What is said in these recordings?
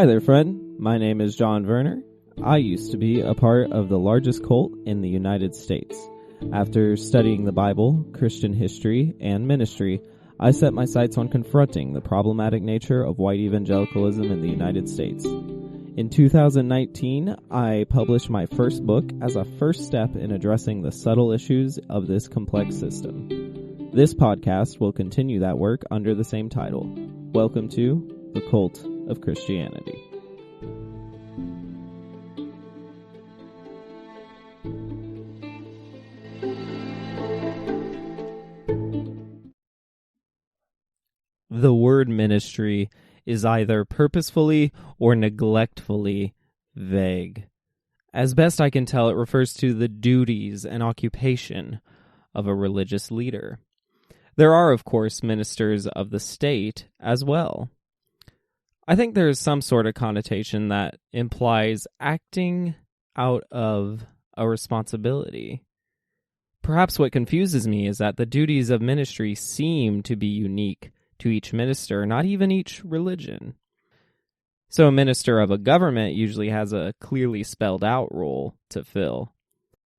Hi there, friend. My name is John Werner. I used to be a part of the largest cult in the United States. After studying the Bible, Christian history, and ministry, I set my sights on confronting the problematic nature of white evangelicalism in the United States. In 2019, I published my first book as a first step in addressing the subtle issues of this complex system. This podcast will continue that work under the same title. Welcome to The Cult of Christianity. The word ministry is either purposefully or neglectfully vague. As best I can tell, it refers to the duties and occupation of a religious leader. There are, of course, ministers of the state as well. I think there is some sort of connotation that implies acting out of a responsibility. Perhaps what confuses me is that the duties of ministry seem to be unique to each minister, not even each religion. So a minister of a government usually has a clearly spelled out role to fill.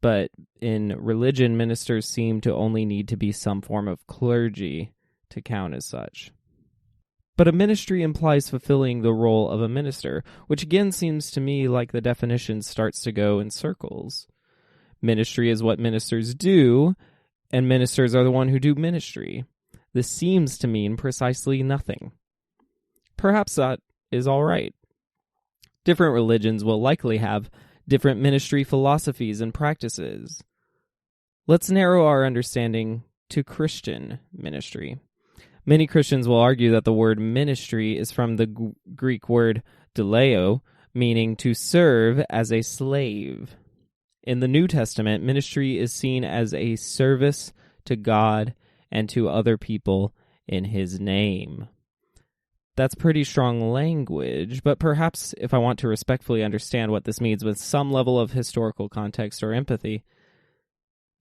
But in religion, ministers seem to only need to be some form of clergy to count as such. But a ministry implies fulfilling the role of a minister, which again seems to me like the definition starts to go in circles. Ministry is what ministers do, and ministers are the one who do ministry. This seems to mean precisely nothing. Perhaps that is all right. Different religions will likely have different ministry philosophies and practices. Let's narrow our understanding to Christian ministry. Many Christians will argue that the word ministry is from the Greek word deleo, meaning to serve as a slave. In the New Testament, ministry is seen as a service to God and to other people in His name. That's pretty strong language, but perhaps if I want to respectfully understand what this means with some level of historical context or empathy,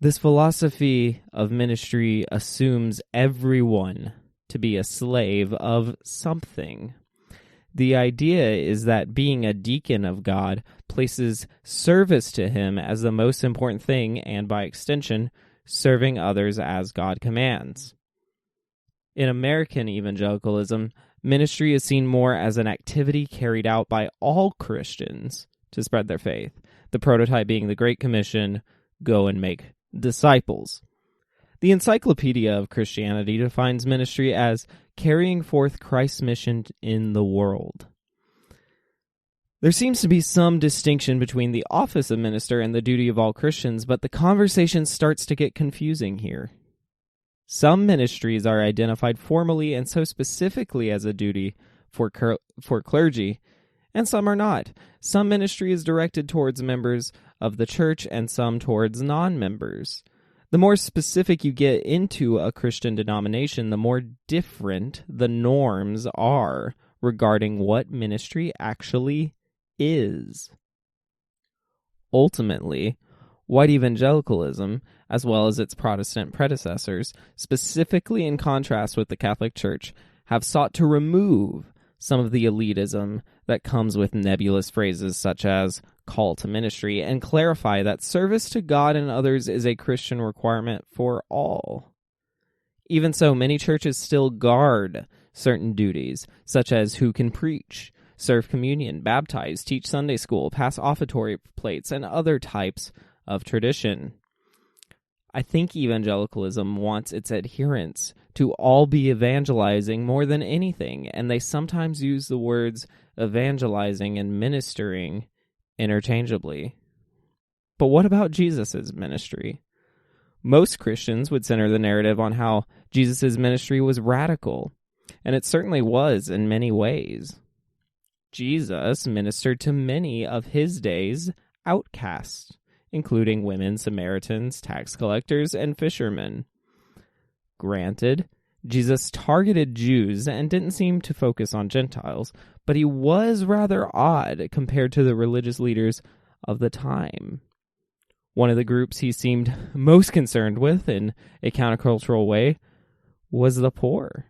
this philosophy of ministry assumes everyone to be a slave of something. The idea is that being a deacon of God places service to Him as the most important thing, and by extension, serving others as God commands. In American evangelicalism, ministry is seen more as an activity carried out by all Christians to spread their faith, the prototype being the Great Commission, go and make disciples. The Encyclopedia of Christianity defines ministry as carrying forth Christ's mission in the world. There seems to be some distinction between the office of minister and the duty of all Christians, but the conversation starts to get confusing here. Some ministries are identified formally and so specifically as a duty for clergy, and some are not. Some ministry is directed towards members of the church and some towards non-members. The more specific you get into a Christian denomination, the more different the norms are regarding what ministry actually is. Ultimately, white evangelicalism, as well as its Protestant predecessors, specifically in contrast with the Catholic Church, have sought to remove some of the elitism that comes with nebulous phrases such as call to ministry and clarify that service to God and others is a Christian requirement for all. Even so, many churches still guard certain duties, such as who can preach, serve communion, baptize, teach Sunday school, pass offertory plates, and other types of tradition. I think evangelicalism wants its adherents to all be evangelizing more than anything, and they sometimes use the words evangelizing and ministering interchangeably. But what about Jesus' ministry? Most Christians would center the narrative on how Jesus' ministry was radical, and it certainly was in many ways. Jesus ministered to many of his day's outcasts, including women, Samaritans, tax collectors, and fishermen. Granted, Jesus targeted Jews and didn't seem to focus on Gentiles, but he was rather odd compared to the religious leaders of the time. One of the groups he seemed most concerned with in a countercultural way was the poor.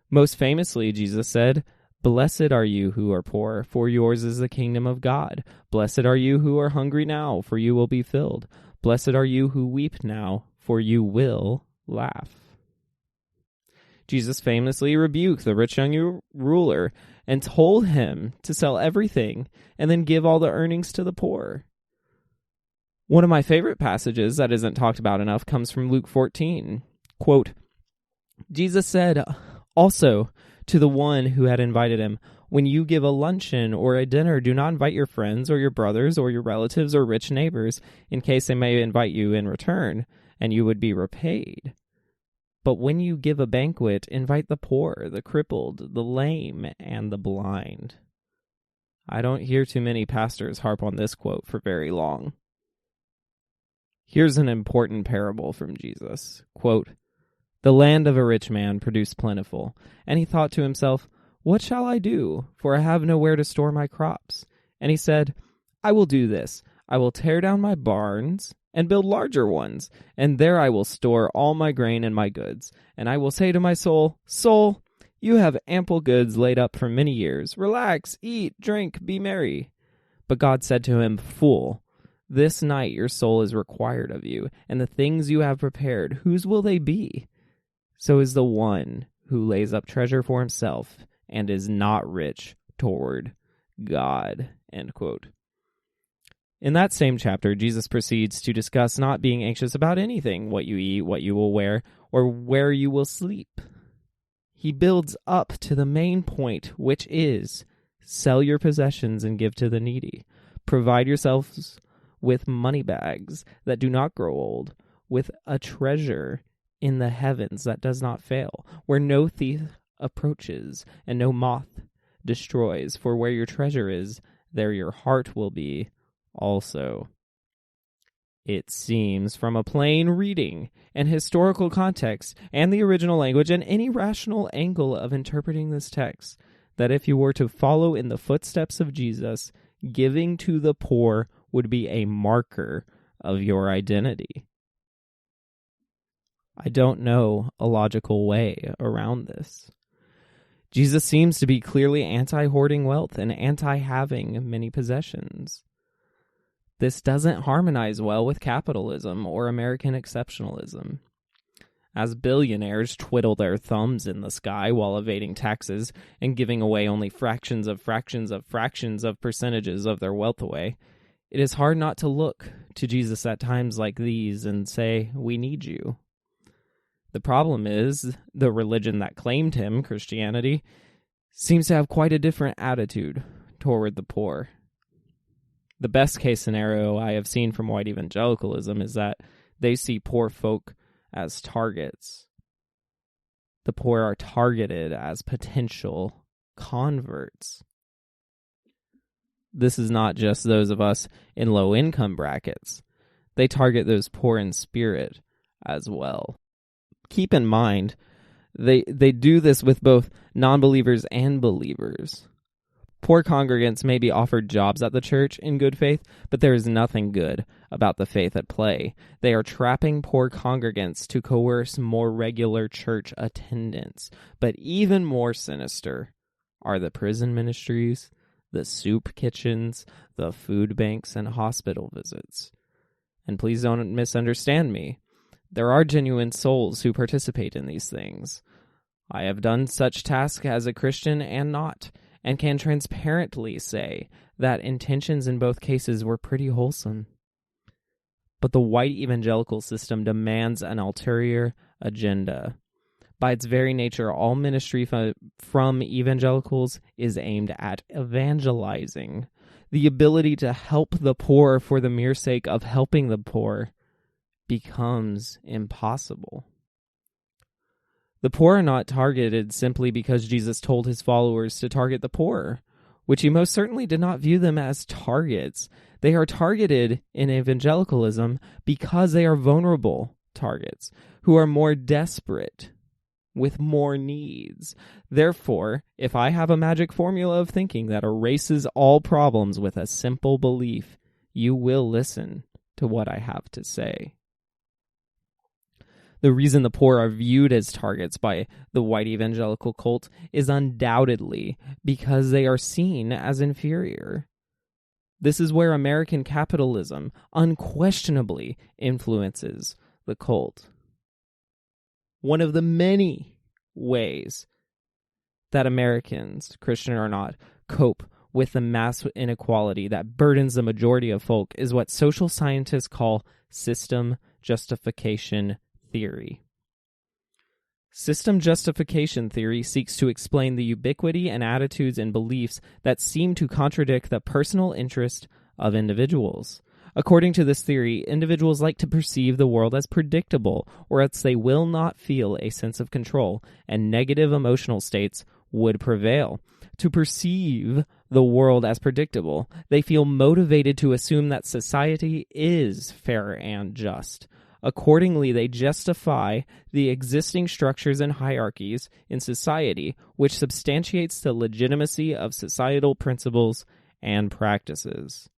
Most famously, Jesus said, Blessed are you who are poor, for yours is the kingdom of God. Blessed are you who are hungry now, for you will be filled. Blessed are you who weep now, for you will laugh. Jesus famously rebuked the rich young ruler and told him to sell everything and then give all the earnings to the poor. One of my favorite passages that isn't talked about enough comes from Luke 14. Quote, Jesus said also to the one who had invited him, when you give a luncheon or a dinner, do not invite your friends or your brothers or your relatives or rich neighbors, in case they may invite you in return, and you would be repaid. But when you give a banquet, invite the poor, the crippled, the lame, and the blind. I don't hear too many pastors harp on this quote for very long. Here's an important parable from Jesus. Quote, the land of a rich man produced plentiful, and he thought to himself, what shall I do? For I have nowhere to store my crops. And he said, I will do this. I will tear down my barns and build larger ones, and there I will store all my grain and my goods. And I will say to my soul, Soul, you have ample goods laid up for many years. Relax, eat, drink, be merry. But God said to him, Fool, this night your soul is required of you, and the things you have prepared, whose will they be? So is the one who lays up treasure for himself and is not rich toward God. End quote. In that same chapter, Jesus proceeds to discuss not being anxious about anything, what you eat, what you will wear, or where you will sleep. He builds up to the main point, which is, sell your possessions and give to the needy. Provide yourselves with money bags that do not grow old, with a treasure in the heavens that does not fail, where no thief approaches and no moth destroys. For where your treasure is, there your heart will be also. It seems from a plain reading and historical context and the original language and any rational angle of interpreting this text that if you were to follow in the footsteps of Jesus, giving to the poor would be a marker of your identity. I don't know a logical way around this. Jesus seems to be clearly anti-hoarding wealth and anti-having many possessions. This doesn't harmonize well with capitalism or American exceptionalism. As billionaires twiddle their thumbs in the sky while evading taxes and giving away only fractions of percentages of their wealth away, it is hard not to look to Jesus at times like these and say, we need you. The problem is, the religion that claimed him, Christianity, seems to have quite a different attitude toward the poor. The best case scenario I have seen from white evangelicalism is that they see poor folk as targets. The poor are targeted as potential converts. This is not just those of us in low-income brackets. They target those poor in spirit as well. Keep in mind, they do this with both non-believers and believers. Poor congregants may be offered jobs at the church in good faith, but there is nothing good about the faith at play. They are trapping poor congregants to coerce more regular church attendance. But even more sinister are the prison ministries, the soup kitchens, the food banks, and hospital visits. And please don't misunderstand me. There are genuine souls who participate in these things. I have done such tasks as a Christian and not, and can transparently say that intentions in both cases were pretty wholesome. But the white evangelical system demands an ulterior agenda. By its very nature, all ministry from evangelicals is aimed at evangelizing. The ability to help the poor for the mere sake of helping the poor becomes impossible. The poor are not targeted simply because Jesus told his followers to target the poor, which he most certainly did not view them as targets. They are targeted in evangelicalism because they are vulnerable targets who are more desperate with more needs. Therefore, if I have a magic formula of thinking that erases all problems with a simple belief, you will listen to what I have to say. The reason the poor are viewed as targets by the white evangelical cult is undoubtedly because they are seen as inferior. This is where American capitalism unquestionably influences the cult. One of the many ways that Americans, Christian or not, cope with the mass inequality that burdens the majority of folk is what social scientists call system justification theory. System justification theory seeks to explain the ubiquity and attitudes and beliefs that seem to contradict the personal interest of individuals. According to this theory, individuals like to perceive the world as predictable, or else they will not feel a sense of control, and negative emotional states would prevail. To perceive the world as predictable, they feel motivated to assume that society is fair and just. Accordingly, they justify the existing structures and hierarchies in society, which substantiates the legitimacy of societal principles and practices.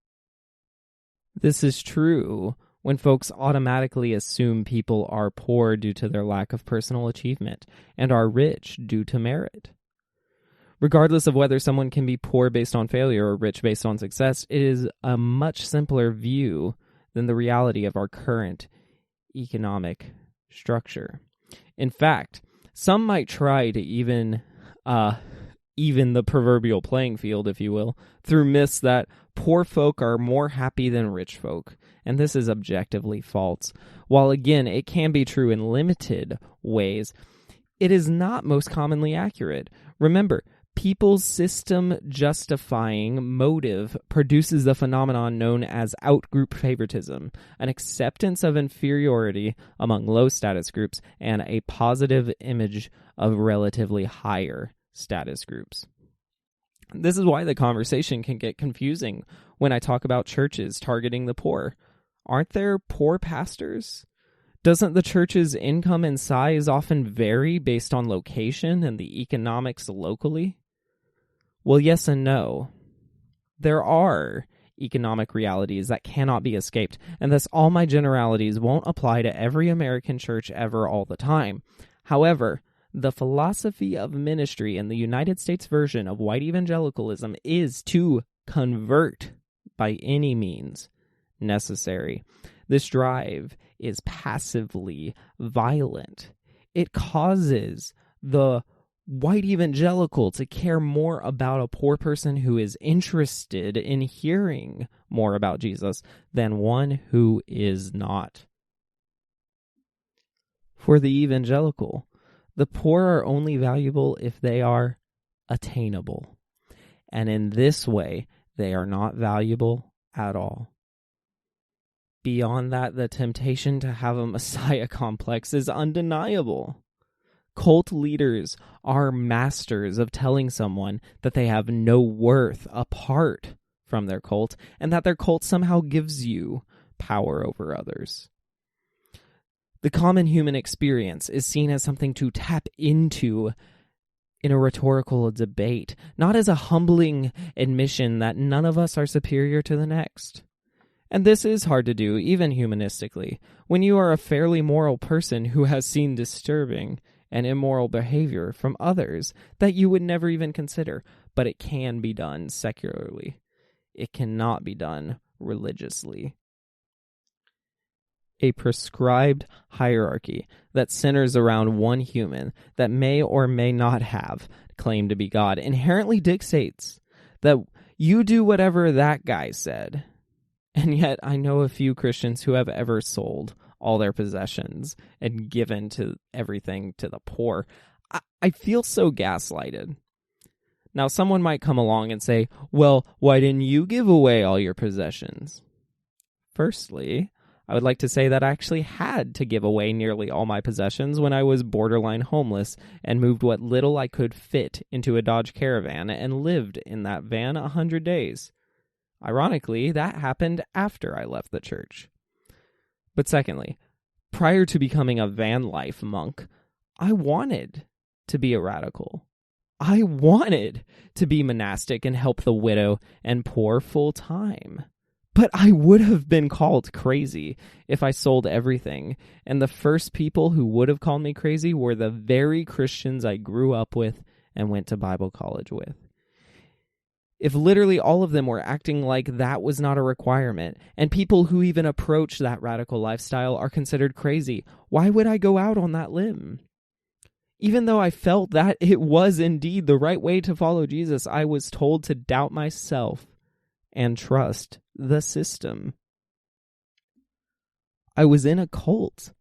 This is true when folks automatically assume people are poor due to their lack of personal achievement and are rich due to merit. Regardless of whether someone can be poor based on failure or rich based on success, it is a much simpler view than the reality of our current economic structure. In fact, some might try to even the proverbial playing field, if you will, through myths that poor folk are more happy than rich folk, and this is objectively false. While again, it can be true in limited ways, it is not most commonly accurate. Remember, people's system justifying motive produces the phenomenon known as outgroup favoritism, an acceptance of inferiority among low status groups, and a positive image of relatively higher status groups. This is why the conversation can get confusing when I talk about churches targeting the poor. Aren't there poor pastors? Doesn't the church's income and size often vary based on location and the economics locally? Well, yes and no. There are economic realities that cannot be escaped, and thus all my generalities won't apply to every American church ever all the time. However, the philosophy of ministry in the United States version of white evangelicalism is to convert by any means necessary. This drive is passively violent. It causes the white evangelical to care more about a poor person who is interested in hearing more about Jesus than one who is not. For the evangelical, the poor are only valuable if they are attainable, and in this way, they are not valuable at all. Beyond that, the temptation to have a Messiah complex is undeniable. Cult leaders are masters of telling someone that they have no worth apart from their cult, and that their cult somehow gives you power over others. The common human experience is seen as something to tap into in a rhetorical debate, not as a humbling admission that none of us are superior to the next. And this is hard to do, even humanistically, when you are a fairly moral person who has seen disturbing and immoral behavior from others that you would never even consider, but it can be done secularly. It cannot be done religiously. A prescribed hierarchy that centers around one human that may or may not have claimed to be God inherently dictates that you do whatever that guy said. And yet I know a few Christians who have ever sold all their possessions and given to everything to the poor. I feel so gaslighted. Now, someone might come along and say, well, why didn't you give away all your possessions? Firstly, I would like to say that I actually had to give away nearly all my possessions when I was borderline homeless and moved what little I could fit into a Dodge Caravan and lived in that van 100 days. Ironically, that happened after I left the church. But secondly, prior to becoming a van life monk, I wanted to be a radical. I wanted to be monastic and help the widow and poor full time. But I would have been called crazy if I sold everything. And the first people who would have called me crazy were the very Christians I grew up with and went to Bible college with. If literally all of them were acting like that was not a requirement, and people who even approach that radical lifestyle are considered crazy, why would I go out on that limb? Even though I felt that it was indeed the right way to follow Jesus, I was told to doubt myself and trust the system. I was in a cult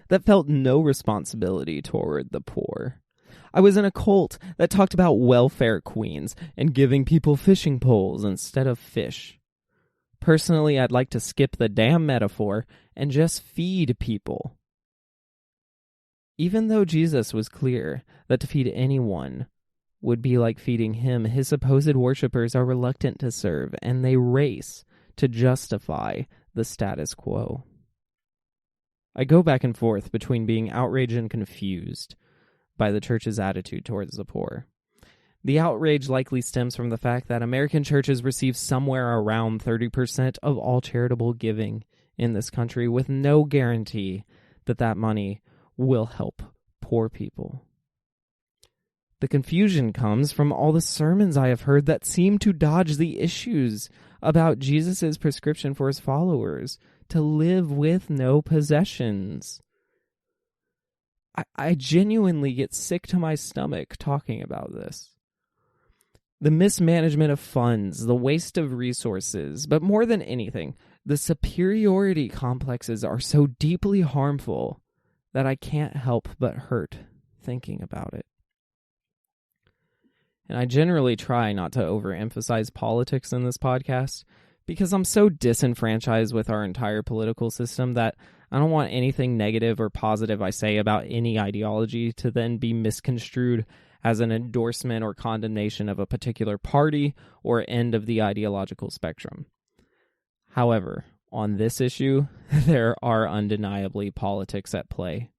that felt no responsibility toward the poor. I was in a cult that talked about welfare queens and giving people fishing poles instead of fish. Personally, I'd like to skip the damn metaphor and just feed people. Even though Jesus was clear that to feed anyone would be like feeding him, his supposed worshippers are reluctant to serve, and they race to justify the status quo. I go back and forth between being outraged and confused by the church's attitude towards the poor. The outrage likely stems from the fact that American churches receive somewhere around 30% of all charitable giving in this country, with no guarantee that that money will help poor people. The confusion comes from all the sermons I have heard that seem to dodge the issues about Jesus' prescription for his followers to live with no possessions. I genuinely get sick to my stomach talking about this. The mismanagement of funds, the waste of resources, but more than anything, the superiority complexes are so deeply harmful that I can't help but hurt thinking about it. And I generally try not to overemphasize politics in this podcast because I'm so disenfranchised with our entire political system that I don't want anything negative or positive I say about any ideology to then be misconstrued as an endorsement or condemnation of a particular party or end of the ideological spectrum. However, on this issue, there are undeniably politics at play.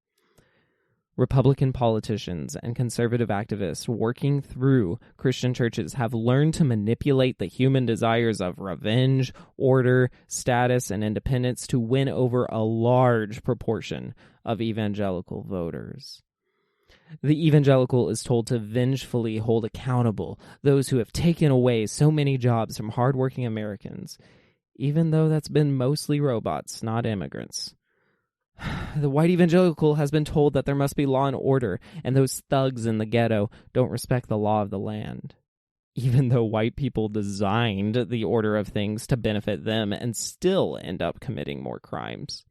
Republican politicians and conservative activists working through Christian churches have learned to manipulate the human desires of revenge, order, status, and independence to win over a large proportion of evangelical voters. The evangelical is told to vengefully hold accountable those who have taken away so many jobs from hardworking Americans, even though that's been mostly robots, not immigrants. The white evangelical has been told that there must be law and order, and those thugs in the ghetto don't respect the law of the land, even though white people designed the order of things to benefit them and still end up committing more crimes.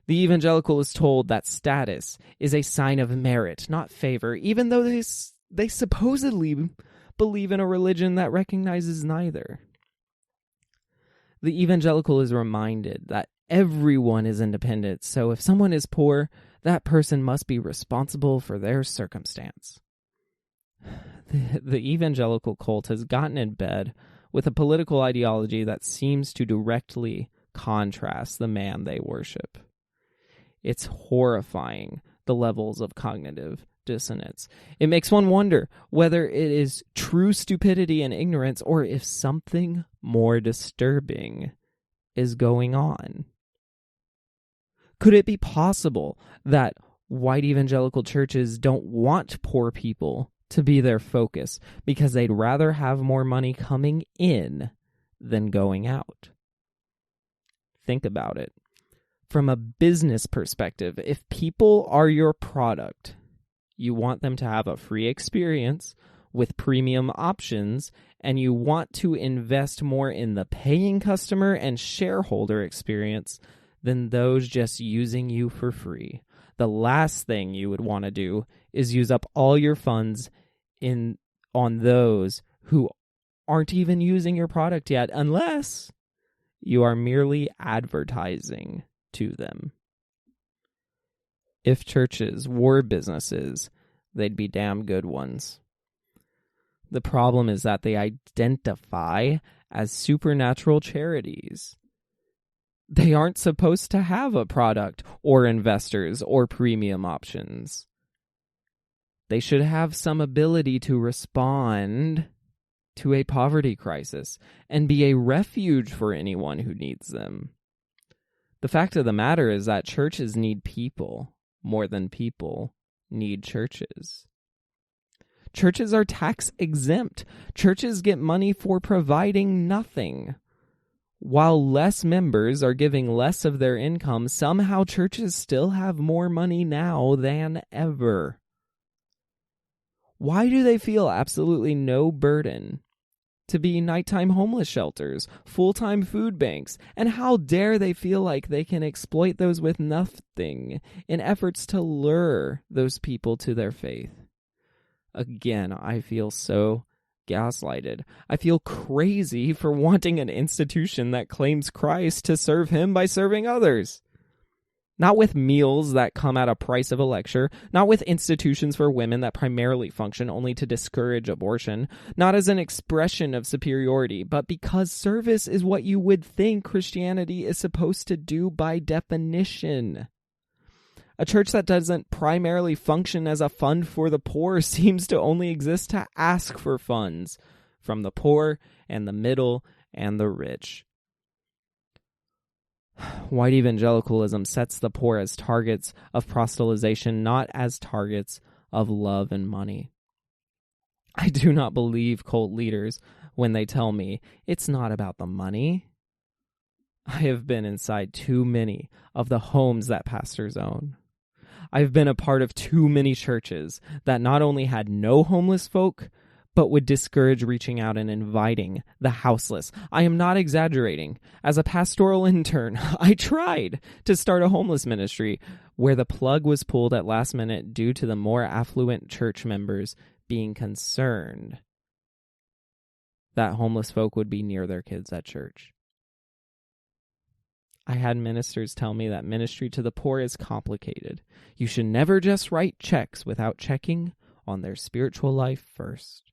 The evangelical is told that status is a sign of merit, not favor, even though they supposedly believe in a religion that recognizes neither. The evangelical is reminded that everyone is independent, so if someone is poor, that person must be responsible for their circumstance. The evangelical cult has gotten in bed with a political ideology that seems to directly contrast the man they worship. It's horrifying, the levels of cognitive dissonance. It makes one wonder whether it is true stupidity and ignorance or if something more disturbing is going on. Could it be possible that white evangelical churches don't want poor people to be their focus because they'd rather have more money coming in than going out? Think about it. From a business perspective, if people are your product, you want them to have a free experience with premium options, and you want to invest more in the paying customer and shareholder experience than those just using you for free. The last thing you would want to do is use up all your funds on those who aren't even using your product yet, unless you are merely advertising to them. If churches were businesses, they'd be damn good ones. The problem is that they identify as supernatural charities. They aren't supposed to have a product or investors or premium options. They should have some ability to respond to a poverty crisis and be a refuge for anyone who needs them. The fact of the matter is that churches need people more than people need churches. Churches are tax exempt. Churches get money for providing nothing. While less members are giving less of their income, somehow churches still have more money now than ever. Why do they feel absolutely no burden to be nighttime homeless shelters, full-time food banks, and how dare they feel like they can exploit those with nothing in efforts to lure those people to their faith? Again, I feel so gaslighted. I feel crazy for wanting an institution that claims Christ to serve him by serving others. Not with meals that come at a price of a lecture, not with institutions for women that primarily function only to discourage abortion, not as an expression of superiority, but because service is what you would think Christianity is supposed to do by definition. A church that doesn't primarily function as a fund for the poor seems to only exist to ask for funds from the poor and the middle and the rich. White evangelicalism sets the poor as targets of proselytization, not as targets of love and money. I do not believe cult leaders when they tell me it's not about the money. I have been inside too many of the homes that pastors own. I've been a part of too many churches that not only had no homeless folk, but would discourage reaching out and inviting the houseless. I am not exaggerating. As a pastoral intern, I tried to start a homeless ministry where the plug was pulled at last minute due to the more affluent church members being concerned that homeless folk would be near their kids at church. I had ministers tell me that ministry to the poor is complicated. You should never just write checks without checking on their spiritual life first.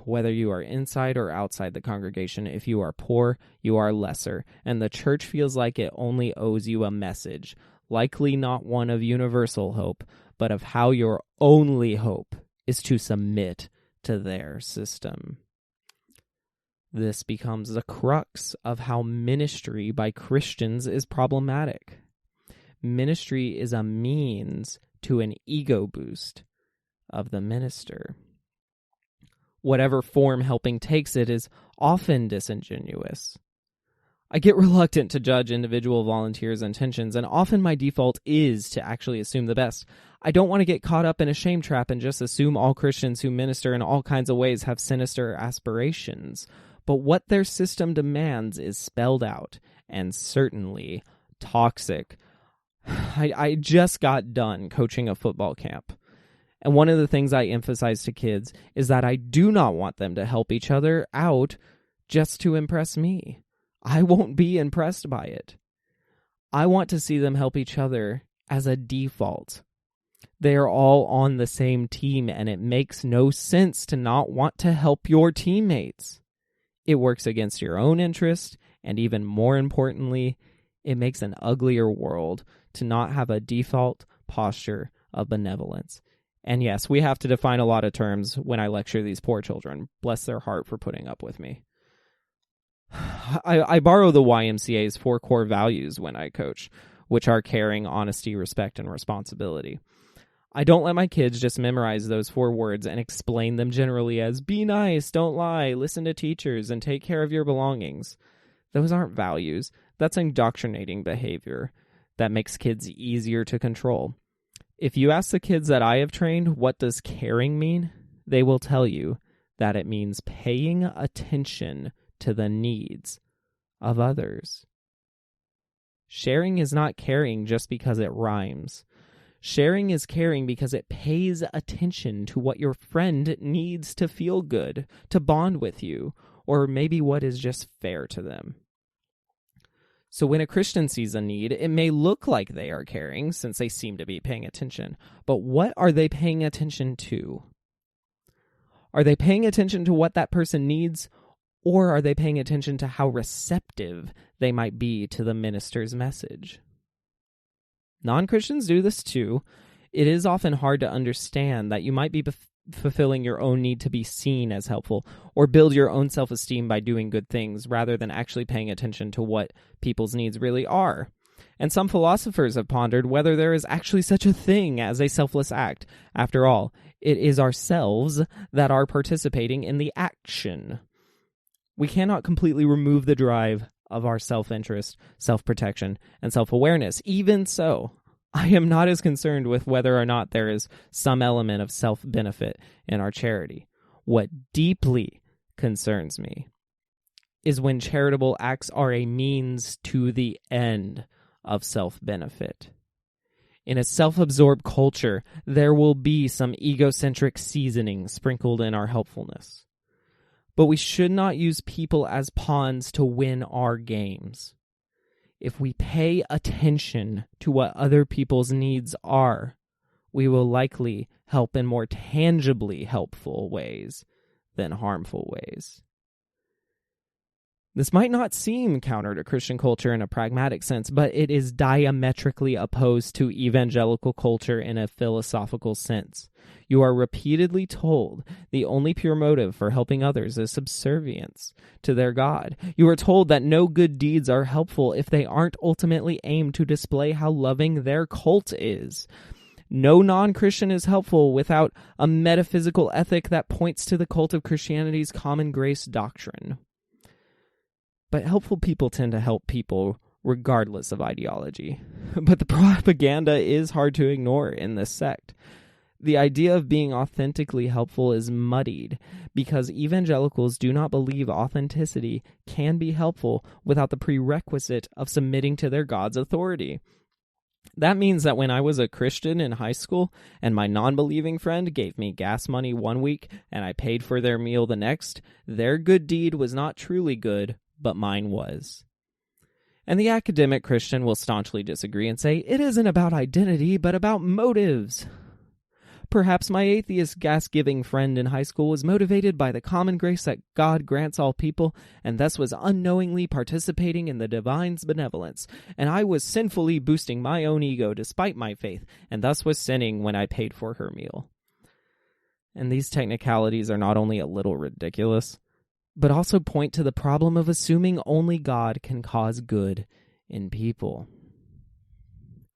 Whether you are inside or outside the congregation, if you are poor, you are lesser, and the church feels like it only owes you a message, likely not one of universal hope, but of how your only hope is to submit to their system. This becomes the crux of how ministry by Christians is problematic. Ministry is a means to an ego boost of the minister. Whatever form helping takes it is often disingenuous. I get reluctant to judge individual volunteers' intentions, and often my default is to actually assume the best. I don't want to get caught up in a shame trap and just assume all Christians who minister in all kinds of ways have sinister aspirations. But what their system demands is spelled out, and certainly toxic. I just got done coaching a football camp. And one of the things I emphasize to kids is that I do not want them to help each other out just to impress me. I won't be impressed by it. I want to see them help each other as a default. They are all on the same team, and it makes no sense to not want to help your teammates. It works against your own interest, and even more importantly, it makes an uglier world to not have a default posture of benevolence. And yes, we have to define a lot of terms when I lecture these poor children. Bless their heart for putting up with me. I borrow the YMCA's 4 core values when I coach, which are caring, honesty, respect, and responsibility. I don't let my kids just memorize those 4 words and explain them generally as be nice, don't lie, listen to teachers, and take care of your belongings. Those aren't values. That's indoctrinating behavior that makes kids easier to control. If you ask the kids that I have trained, what does caring mean? They will tell you that it means paying attention to the needs of others. Sharing is not caring just because it rhymes. Sharing is caring because it pays attention to what your friend needs to feel good, to bond with you, or maybe what is just fair to them. So when a Christian sees a need, it may look like they are caring since they seem to be paying attention. But what are they paying attention to? Are they paying attention to what that person needs, or are they paying attention to how receptive they might be to the minister's message? Non-Christians do this too. It is often hard to understand that you might be fulfilling your own need to be seen as helpful, or build your own self-esteem by doing good things rather than actually paying attention to what people's needs really are. And some philosophers have pondered whether there is actually such a thing as a selfless act. After all, it is ourselves that are participating in the action. We cannot completely remove the drive of our self-interest, self-protection, and self-awareness. Even so, I am not as concerned with whether or not there is some element of self-benefit in our charity. What deeply concerns me is when charitable acts are a means to the end of self-benefit. In a self-absorbed culture, there will be some egocentric seasoning sprinkled in our helpfulness. But we should not use people as pawns to win our games. If we pay attention to what other people's needs are, we will likely help in more tangibly helpful ways than harmful ways. This might not seem counter to Christian culture in a pragmatic sense, but it is diametrically opposed to evangelical culture in a philosophical sense. You are repeatedly told the only pure motive for helping others is subservience to their God. You are told that no good deeds are helpful if they aren't ultimately aimed to display how loving their cult is. No non-Christian is helpful without a metaphysical ethic that points to the cult of Christianity's common grace doctrine. But helpful people tend to help people regardless of ideology. But the propaganda is hard to ignore in this sect. The idea of being authentically helpful is muddied because evangelicals do not believe authenticity can be helpful without the prerequisite of submitting to their God's authority. That means that when I was a Christian in high school and my non-believing friend gave me gas money one week and I paid for their meal the next, their good deed was not truly good, but mine was. And the academic Christian will staunchly disagree and say, it isn't about identity, but about motives. Perhaps my atheist gas-giving friend in high school was motivated by the common grace that God grants all people, and thus was unknowingly participating in the divine's benevolence, and I was sinfully boosting my own ego despite my faith, and thus was sinning when I paid for her meal. And these technicalities are not only a little ridiculous, but also point to the problem of assuming only God can cause good in people.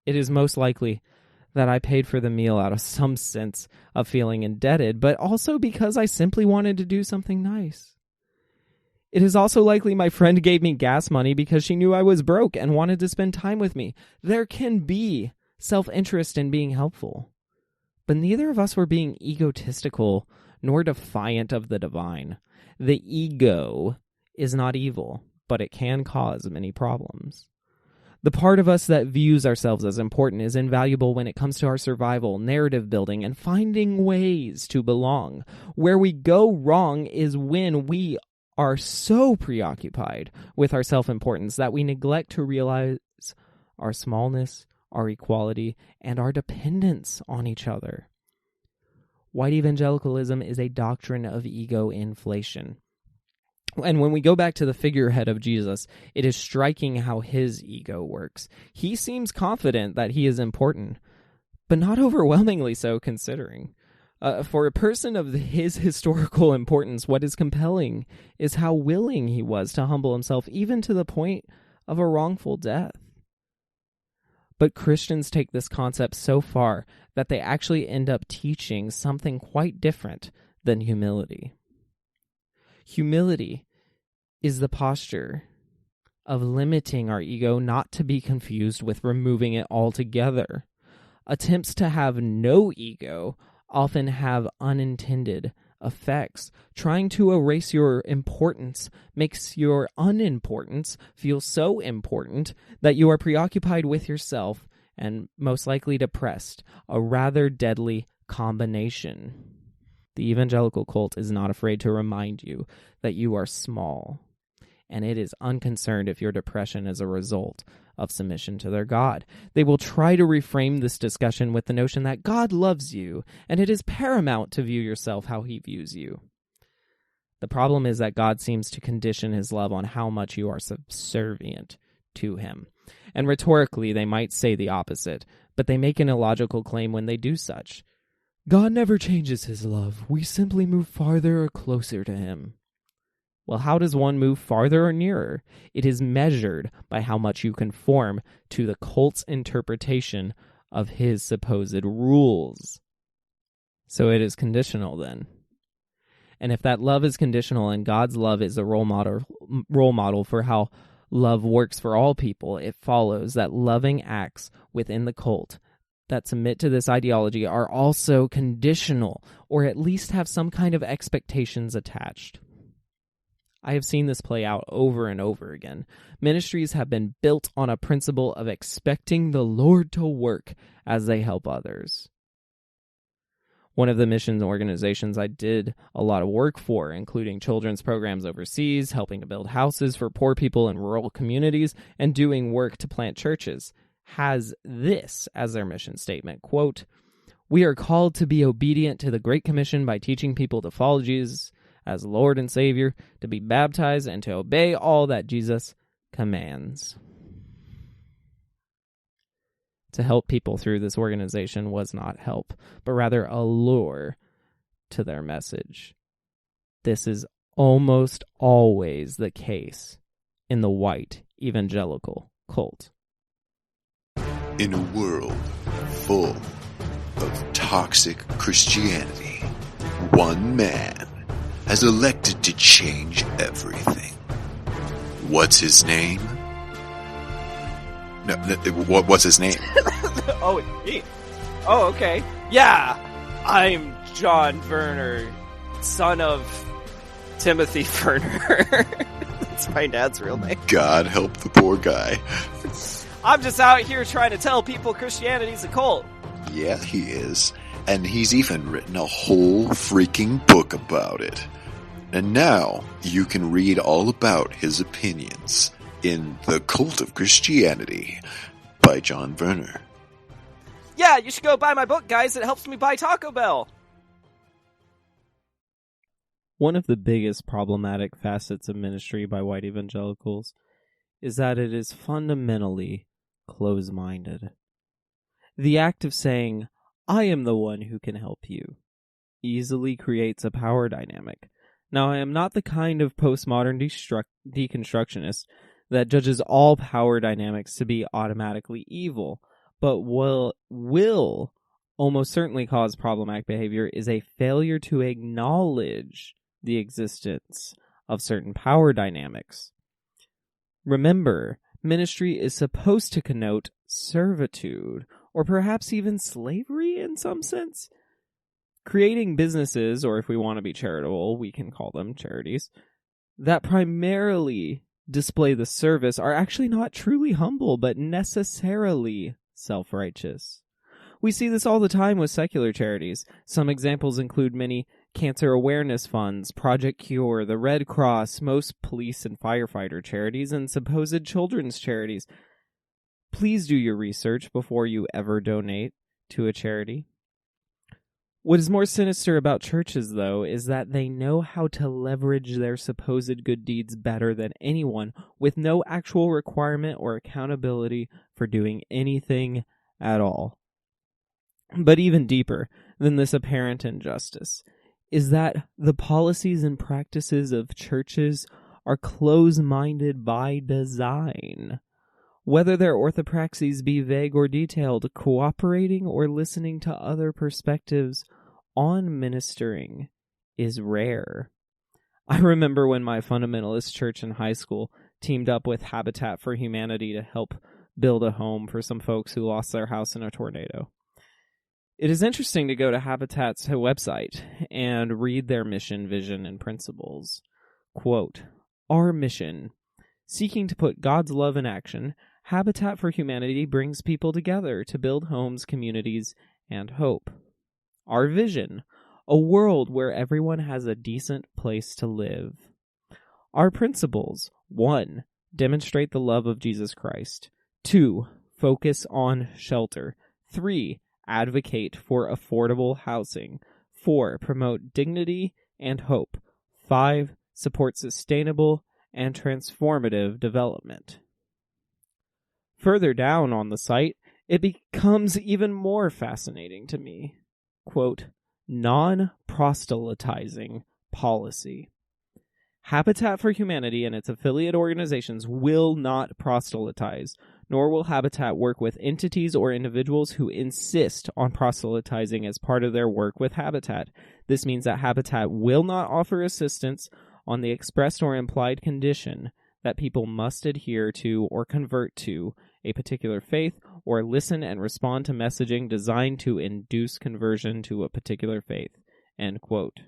It is most likely that I paid for the meal out of some sense of feeling indebted, but also because I simply wanted to do something nice. It is also likely my friend gave me gas money because she knew I was broke and wanted to spend time with me. There can be self-interest in being helpful, but neither of us were being egotistical nor defiant of the divine. The ego is not evil, but it can cause many problems. The part of us that views ourselves as important is invaluable when it comes to our survival, narrative building, and finding ways to belong. Where we go wrong is when we are so preoccupied with our self-importance that we neglect to realize our smallness, our equality, and our dependence on each other. White evangelicalism is a doctrine of ego inflation. And when we go back to the figurehead of Jesus, it is striking how his ego works. He seems confident that he is important, but not overwhelmingly so considering. For a person of his historical importance, what is compelling is how willing he was to humble himself, even to the point of a wrongful death. But Christians take this concept so far that they actually end up teaching something quite different than humility. Humility is the posture of limiting our ego, not to be confused with removing it altogether. Attempts to have no ego often have unintended effects. Trying to erase your importance makes your unimportance feel so important that you are preoccupied with yourself and most likely depressed, a rather deadly combination. The evangelical cult is not afraid to remind you that you are small, and it is unconcerned if your depression is a result of submission to their God. They will try to reframe this discussion with the notion that God loves you, and it is paramount to view yourself how he views you. The problem is that God seems to condition his love on how much you are subservient to him. And rhetorically, they might say the opposite, but they make an illogical claim when they do such. God never changes his love. We simply move farther or closer to him. Well, how does one move farther or nearer? It is measured by how much you conform to the cult's interpretation of his supposed rules. So it is conditional then. And if that love is conditional and God's love is a role model for how love works for all people, it follows that loving acts within the cult that submit to this ideology are also conditional, or at least have some kind of expectations attached. I have seen this play out over and over again. Ministries have been built on a principle of expecting the Lord to work as they help others. One of the missions organizations I did a lot of work for, including children's programs overseas, helping to build houses for poor people in rural communities, and doing work to plant churches, has this as their mission statement, quote, "We are called to be obedient to the Great Commission by teaching people to follow Jesus as Lord and Savior, to be baptized, and to obey all that Jesus commands." To help people through this organization was not help, but rather a lure to their message. This is almost always the case in the white evangelical cult. In a world full of toxic Christianity, one man has elected to change everything. What's his name? No, what's his name? Oh, okay. Yeah, I'm John Werner, son of Timothy Werner. That's my dad's real name. God help the poor guy. I'm just out here trying to tell people Christianity's a cult. Yeah, he is. And he's even written a whole freaking book about it. And now you can read all about his opinions in The Cult of Christianity by John Werner. Yeah, you should go buy my book, guys. It helps me buy Taco Bell. One of the biggest problematic facets of ministry by white evangelicals is that it is fundamentally close-minded. The act of saying, "I am the one who can help you," easily creates a power dynamic. Now, I am not the kind of postmodern deconstructionist that judges all power dynamics to be automatically evil, but will almost certainly cause problematic behavior is a failure to acknowledge the existence of certain power dynamics. Remember, ministry is supposed to connote servitude, or perhaps even slavery in some sense. Creating businesses, or if we want to be charitable, we can call them charities, that primarily display the service are actually not truly humble, but necessarily self-righteous. We see this all the time with secular charities. Some examples include many cancer awareness funds, Project Cure, the Red Cross, most police and firefighter charities, and supposed children's charities. Please do your research before you ever donate to a charity. What is more sinister about churches, though, is that they know how to leverage their supposed good deeds better than anyone, with no actual requirement or accountability for doing anything at all. But even deeper than this apparent injustice is that the policies and practices of churches are close-minded by design. Whether their orthopraxies be vague or detailed, cooperating or listening to other perspectives on ministering is rare. I remember when my fundamentalist church in high school teamed up with Habitat for Humanity to help build a home for some folks who lost their house in a tornado. It is interesting to go to Habitat's website and read their mission, vision, and principles. Quote, "Our mission, seeking to put God's love in action, Habitat for Humanity brings people together to build homes, communities, and hope. Our vision, a world where everyone has a decent place to live. Our principles, 1, demonstrate the love of Jesus Christ. 2, focus on shelter. 3, advocate for affordable housing. 4, promote dignity and hope. 5, support sustainable and transformative development." Further down on the site, it becomes even more fascinating to me. quote, non-proselytizing policy. Habitat for Humanity and its affiliate organizations will not proselytize, nor will Habitat work with entities or individuals who insist on proselytizing as part of their work with Habitat. This means that Habitat will not offer assistance on the expressed or implied condition that people must adhere to or convert to a particular faith or listen and respond to messaging designed to induce conversion to a particular faith. End quote.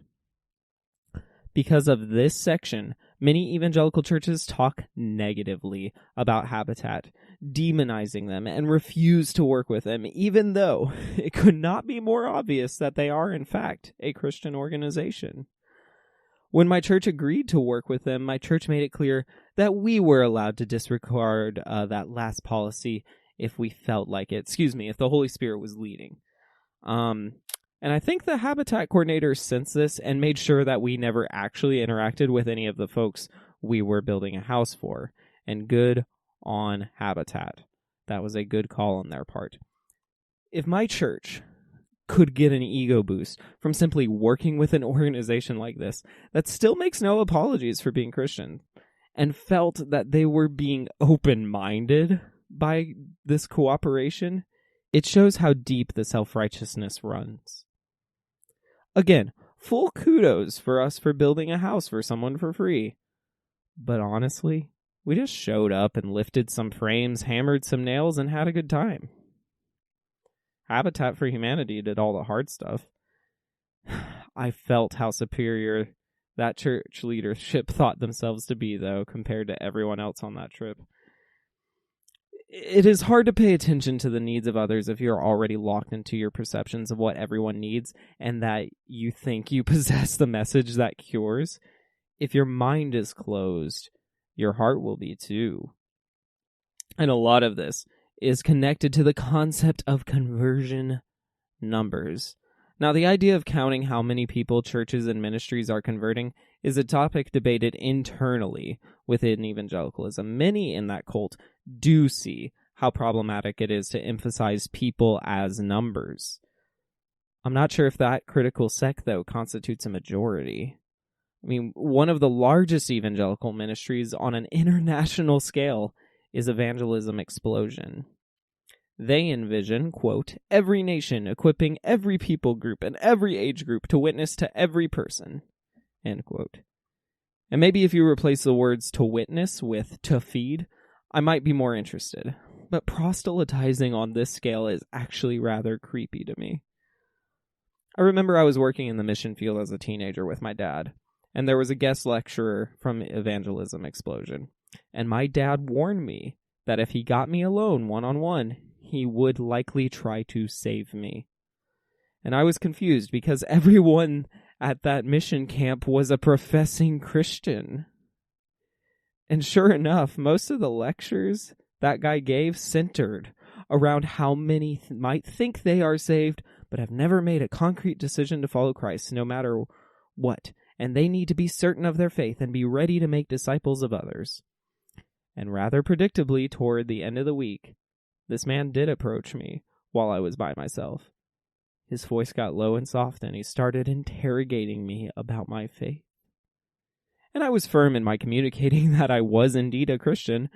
Because of this section, many evangelical churches talk negatively about Habitat, demonizing them, and refuse to work with them, even though it could not be more obvious that they are, in fact, a Christian organization. When my church agreed to work with them, my church made it clear that we were allowed to disregard that last policy if we felt like it. If the Holy Spirit was leading. And I think the Habitat coordinator sensed this and made sure that we never actually interacted with any of the folks we were building a house for. And good on Habitat. That was a good call on their part. If my church could get an ego boost from simply working with an organization like this that still makes no apologies for being Christian, and felt that they were being open-minded by this cooperation, it shows how deep the self-righteousness runs. Again, full kudos for us for building a house for someone for free. But honestly, we just showed up and lifted some frames, hammered some nails, and had a good time. Habitat for Humanity did all the hard stuff. I felt how superior that church leadership thought themselves to be, though, compared to everyone else on that trip. It is hard to pay attention to the needs of others if you're already locked into your perceptions of what everyone needs and that you think you possess the message that cures. If your mind is closed, your heart will be too. And a lot of this is connected to the concept of conversion numbers. Now, the idea of counting how many people churches and ministries are converting is a topic debated internally within evangelicalism. Many in that cult do see how problematic it is to emphasize people as numbers. I'm not sure if that critical sect, though, constitutes a majority. I mean, one of the largest evangelical ministries on an international scale is Evangelism Explosion. They envision, quote, every nation equipping every people group and every age group to witness to every person, end quote. And maybe if you replace the words to witness with to feed, I might be more interested. But proselytizing on this scale is actually rather creepy to me. I remember I was working in the mission field as a teenager with my dad, and there was a guest lecturer from Evangelism Explosion. And my dad warned me that if he got me alone one-on-one, he would likely try to save me. And I was confused because everyone at that mission camp was a professing Christian. And sure enough, most of the lectures that guy gave centered around how many might think they are saved, but have never made a concrete decision to follow Christ, no matter what. And they need to be certain of their faith and be ready to make disciples of others. And rather predictably, toward the end of the week, this man did approach me while I was by myself. His voice got low and soft, and he started interrogating me about my faith. And I was firm in my communicating that I was indeed a Christian.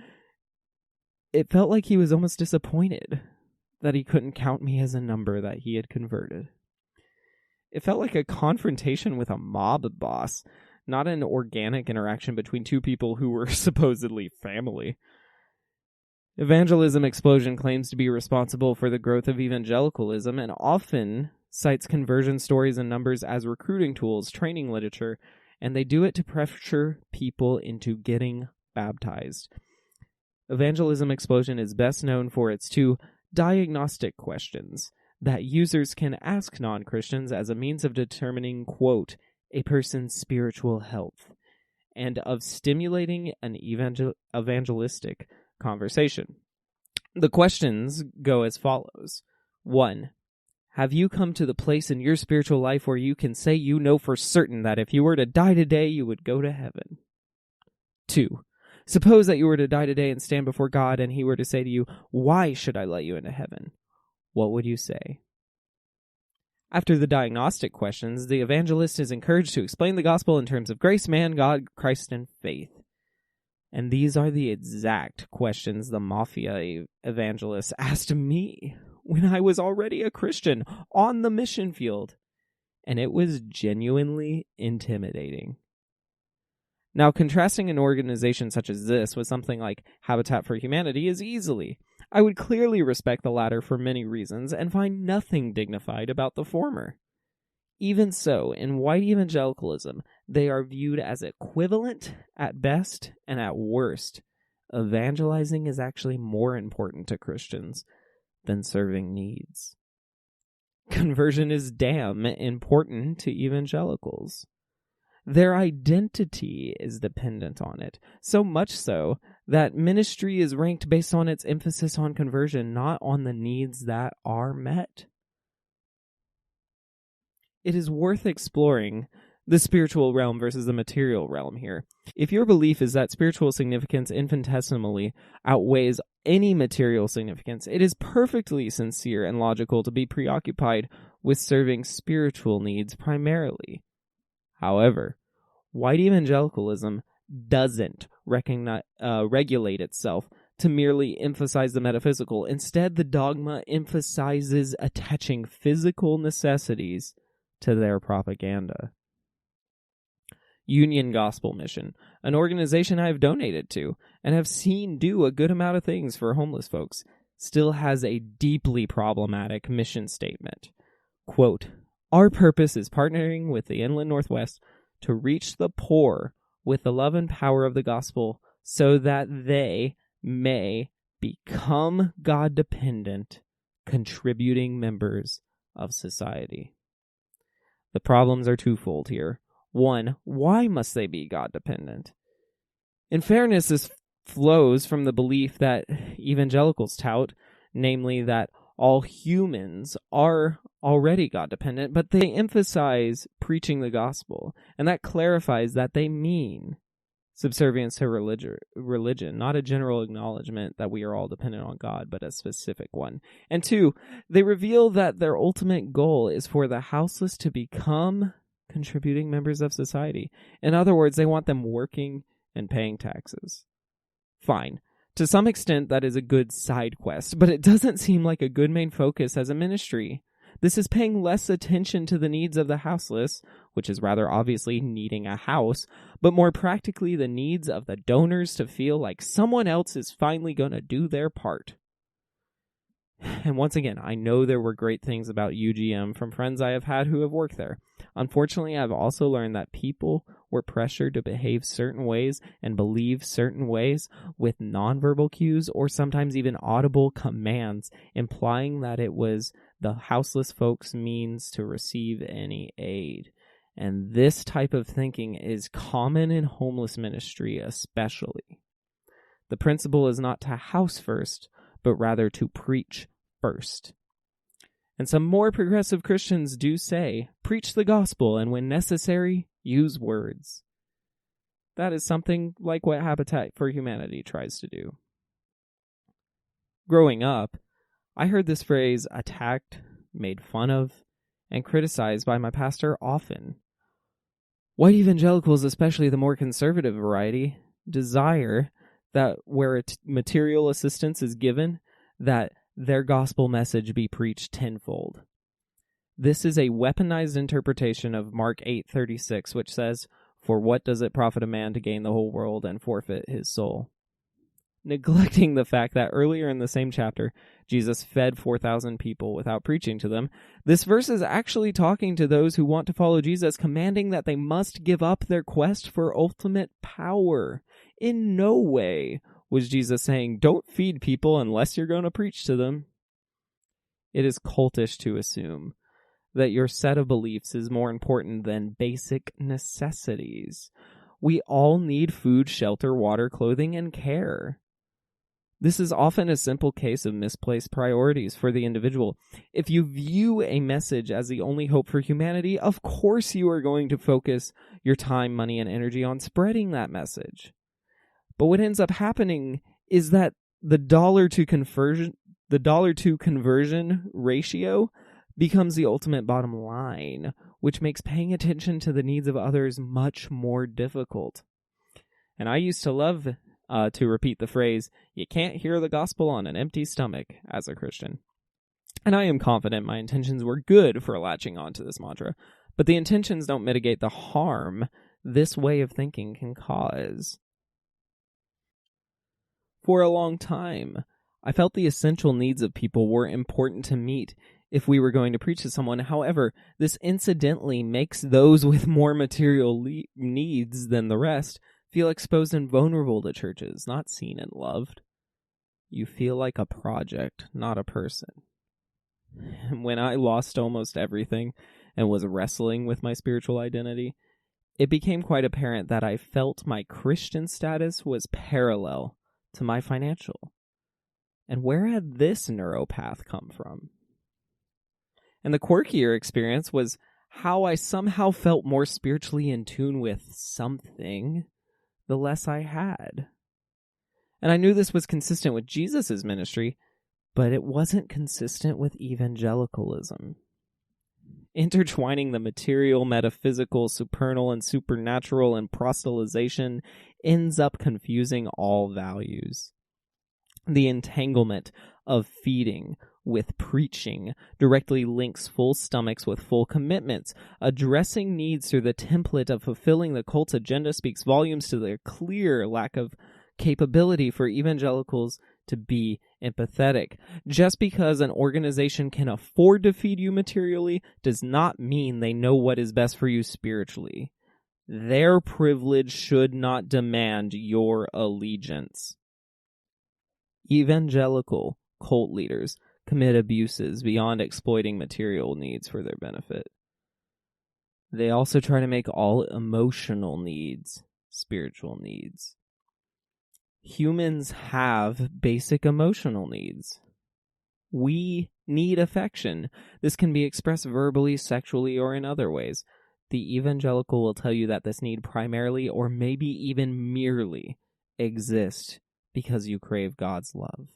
It felt like he was almost disappointed that he couldn't count me as a number that he had converted. It felt like a confrontation with a mob boss, not an organic interaction between two people who were supposedly family. Evangelism Explosion claims to be responsible for the growth of evangelicalism and often cites conversion stories and numbers as recruiting tools, training literature, and they do it to pressure people into getting baptized. Evangelism Explosion is best known for its two diagnostic questions that users can ask non-Christians as a means of determining, quote, a person's spiritual health, and of stimulating an evangelistic conversation. The questions go as follows. 1. Have you come to the place in your spiritual life where you can say you know for certain that if you were to die today, you would go to heaven? 2. Suppose that you were to die today and stand before God and he were to say to you, why should I let you into heaven? What would you say? After the diagnostic questions, the evangelist is encouraged to explain the gospel in terms of grace, man, God, Christ, and faith. And these are the exact questions the mafia evangelist asked me when I was already a Christian on the mission field. And it was genuinely intimidating. Now, contrasting an organization such as this with something like Habitat for Humanity is easily. I would clearly respect the latter for many reasons and find nothing dignified about the former. Even so, in white evangelicalism, they are viewed as equivalent at best and at worst. Evangelizing is actually more important to Christians than serving needs. Conversion is damn important to evangelicals. Their identity is dependent on it, so much so that ministry is ranked based on its emphasis on conversion, not on the needs that are met. It is worth exploring the spiritual realm versus the material realm here. If your belief is that spiritual significance infinitesimally outweighs any material significance, it is perfectly sincere and logical to be preoccupied with serving spiritual needs primarily. However, white evangelicalism doesn't regulate itself to merely emphasize the metaphysical. Instead, the dogma emphasizes attaching physical necessities to their propaganda. Union Gospel Mission, an organization I have donated to and have seen do a good amount of things for homeless folks, still has a deeply problematic mission statement. Quote, "Our purpose is partnering with the Inland Northwest to reach the poor with the love and power of the gospel so that they may become God-dependent, contributing members of society." The problems are twofold here. One, why must they be God-dependent? In fairness, this flows from the belief that evangelicals tout, namely that all humans are already God-dependent, but they emphasize preaching the gospel, and that clarifies that they mean subservience to religion, not a general acknowledgement that we are all dependent on God, but a specific one. And two, they reveal that their ultimate goal is for the houseless to become contributing members of society. In other words, they want them working and paying taxes. Fine. To some extent, that is a good side quest, but it doesn't seem like a good main focus as a ministry. This is paying less attention to the needs of the houseless, which is rather obviously needing a house, but more practically the needs of the donors to feel like someone else is finally going to do their part. And once again, I know there were great things about UGM from friends I have had who have worked there. Unfortunately, I've also learned that people were pressured to behave certain ways and believe certain ways with nonverbal cues or sometimes even audible commands, implying that it was the houseless folks' means to receive any aid. And this type of thinking is common in homeless ministry especially. The principle is not to house first, but rather to preach first. And some more progressive Christians do say, preach the gospel, and when necessary, use words. That is something like what Habitat for Humanity tries to do. Growing up, I heard this phrase attacked, made fun of, and criticized by my pastor often. White evangelicals, especially the more conservative variety, desire that where material assistance is given, that their gospel message be preached tenfold. This is a weaponized interpretation of Mark 8:36, which says, "For what does it profit a man to gain the whole world and forfeit his soul?" Neglecting the fact that earlier in the same chapter, Jesus fed 4,000 people without preaching to them. This verse is actually talking to those who want to follow Jesus, commanding that they must give up their quest for ultimate power. In no way was Jesus saying, don't feed people unless you're going to preach to them. It is cultish to assume that your set of beliefs is more important than basic necessities. We all need food, shelter, water, clothing, and care. This is often a simple case of misplaced priorities for the individual. If you view a message as the only hope for humanity, of course you are going to focus your time, money, and energy on spreading that message. But what ends up happening is that the dollar to conversion ratio becomes the ultimate bottom line, which makes paying attention to the needs of others much more difficult. And I used to love to repeat the phrase, "You can't hear the gospel on an empty stomach," as a Christian. And I am confident my intentions were good for latching on to this mantra, but the intentions don't mitigate the harm this way of thinking can cause. For a long time, I felt the essential needs of people were important to meet if we were going to preach to someone. However, this incidentally makes those with more material needs than the rest feel exposed and vulnerable to churches, not seen and loved. You feel like a project, not a person. When I lost almost everything and was wrestling with my spiritual identity, it became quite apparent that I felt my Christian status was parallel to my financial. And where had this neuropath come from? And the quirkier experience was how I somehow felt more spiritually in tune with something the less I had. And I knew this was consistent with Jesus' ministry, but it wasn't consistent with evangelicalism. Intertwining the material, metaphysical, supernal, and supernatural and proselytization ends up confusing all values. The entanglement of feeding with preaching directly links full stomachs with full commitments. Addressing needs through the template of fulfilling the cult's agenda speaks volumes to their clear lack of capability for evangelicals to be empathetic. Just because an organization can afford to feed you materially does not mean they know what is best for you spiritually. Their privilege should not demand your allegiance. Evangelical cult leaders commit abuses beyond exploiting material needs for their benefit. They also try to make all emotional needs spiritual needs. Humans have basic emotional needs. We need affection. This can be expressed verbally, sexually, or in other ways. The evangelical will tell you that this need primarily, or maybe even merely, exists because you crave God's love.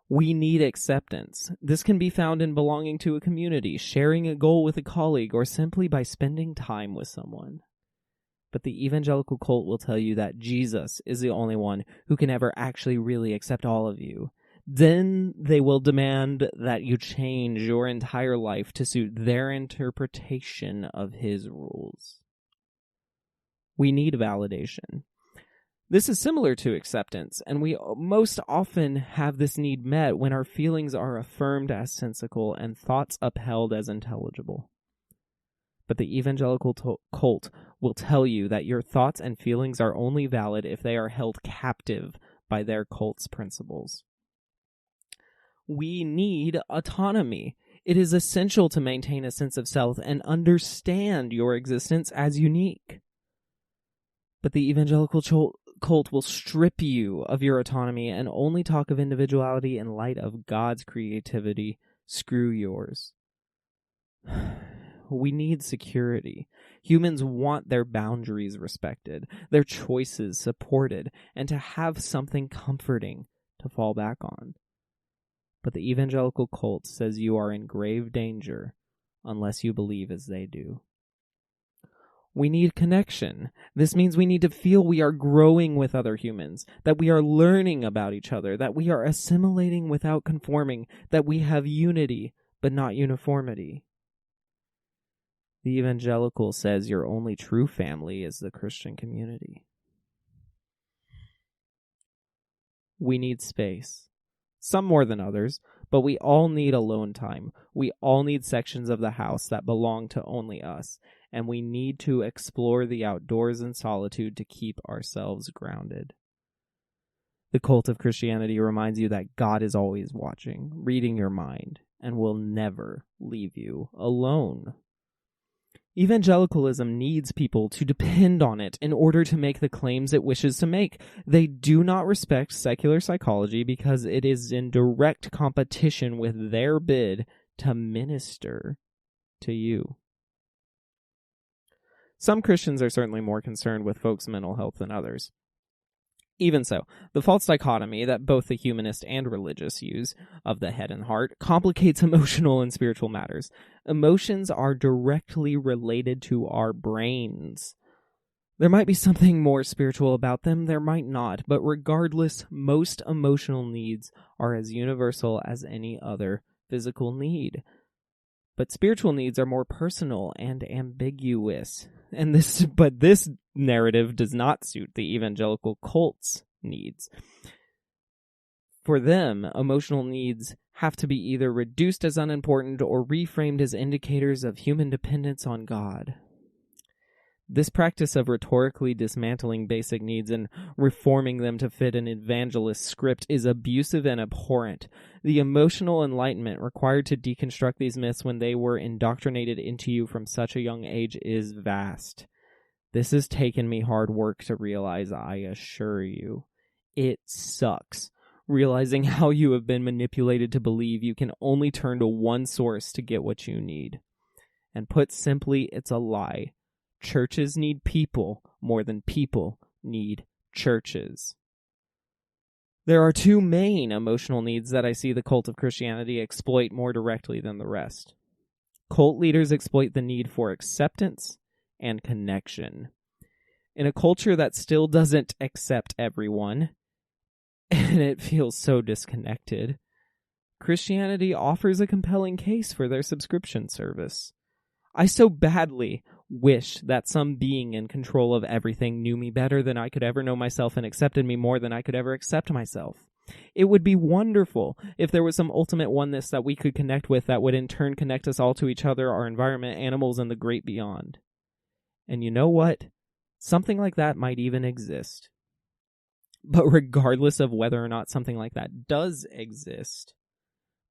We need acceptance. This can be found in belonging to a community, sharing a goal with a colleague, or simply by spending time with someone. But the evangelical cult will tell you that Jesus is the only one who can ever actually really accept all of you. Then they will demand that you change your entire life to suit their interpretation of his rules. We need validation. This is similar to acceptance, and we most often have this need met when our feelings are affirmed as sensical and thoughts upheld as intelligible. But the evangelical cult will tell you that your thoughts and feelings are only valid if they are held captive by their cult's principles. We need autonomy. It is essential to maintain a sense of self and understand your existence as unique. But the evangelical cult will strip you of your autonomy and only talk of individuality in light of God's creativity. Screw yours. We need security. Humans want their boundaries respected, their choices supported, and to have something comforting to fall back on. But the evangelical cult says you are in grave danger unless you believe as they do. We need connection. This means we need to feel we are growing with other humans, that we are learning about each other, that we are assimilating without conforming, that we have unity but not uniformity. The evangelical says your only true family is the Christian community. We need space. Some more than others, but we all need alone time. We all need sections of the house that belong to only us, and we need to explore the outdoors in solitude to keep ourselves grounded. The cult of Christianity reminds you that God is always watching, reading your mind, and will never leave you alone. Evangelicalism needs people to depend on it in order to make the claims it wishes to make. They do not respect secular psychology because it is in direct competition with their bid to minister to you. Some Christians are certainly more concerned with folks' mental health than others. Even so, the false dichotomy that both the humanist and religious use of the head and heart complicates emotional and spiritual matters. Emotions are directly related to our brains. There might be something more spiritual about them, there might not, but regardless, most emotional needs are as universal as any other physical need. But spiritual needs are more personal and ambiguous. But this narrative does not suit the evangelical cult's needs. For them, emotional needs have to be either reduced as unimportant or reframed as indicators of human dependence on God. This practice of rhetorically dismantling basic needs and reforming them to fit an evangelist script is abusive and abhorrent. The emotional enlightenment required to deconstruct these myths when they were indoctrinated into you from such a young age is vast. This has taken me hard work to realize, I assure you. It sucks. Realizing how you have been manipulated to believe you can only turn to one source to get what you need. And put simply, it's a lie. Churches need people more than people need churches. There are two main emotional needs that I see the cult of Christianity exploit more directly than the rest. Cult leaders exploit the need for acceptance and connection. In a culture that still doesn't accept everyone, and it feels so disconnected, Christianity offers a compelling case for their subscription service. I so badly wish that some being in control of everything knew me better than I could ever know myself and accepted me more than I could ever accept myself. It would be wonderful if there was some ultimate oneness that we could connect with that would in turn connect us all to each other, our environment, animals, and the great beyond. And you know what? Something like that might even exist. But regardless of whether or not something like that does exist,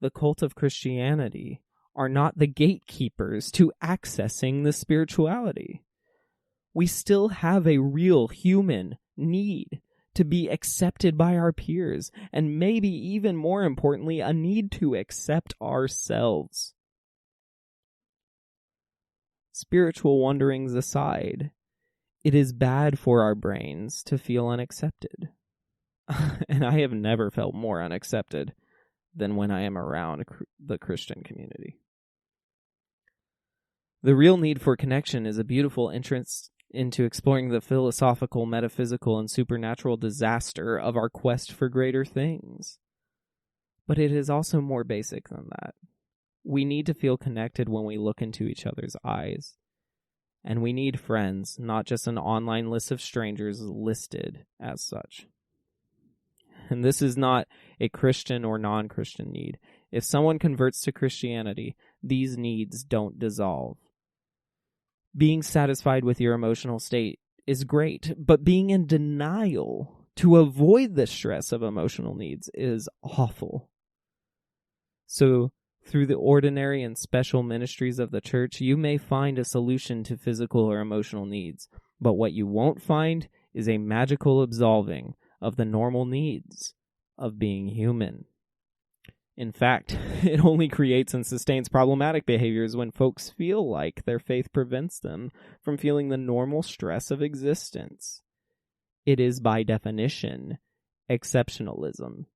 the cult of Christianity are not the gatekeepers to accessing the spirituality. We still have a real human need to be accepted by our peers, and maybe even more importantly, a need to accept ourselves. Spiritual wanderings aside, it is bad for our brains to feel unaccepted. And I have never felt more unaccepted than when I am around the Christian community. The real need for connection is a beautiful entrance into exploring the philosophical, metaphysical, and supernatural disaster of our quest for greater things. But it is also more basic than that. We need to feel connected when we look into each other's eyes. And we need friends, not just an online list of strangers listed as such. And this is not a Christian or non-Christian need. If someone converts to Christianity, these needs don't dissolve. Being satisfied with your emotional state is great, but being in denial to avoid the stress of emotional needs is awful. So, through the ordinary and special ministries of the church, you may find a solution to physical or emotional needs, but what you won't find is a magical absolving of the normal needs of being human. In fact, it only creates and sustains problematic behaviors when folks feel like their faith prevents them from feeling the normal stress of existence. It is, by definition, exceptionalism.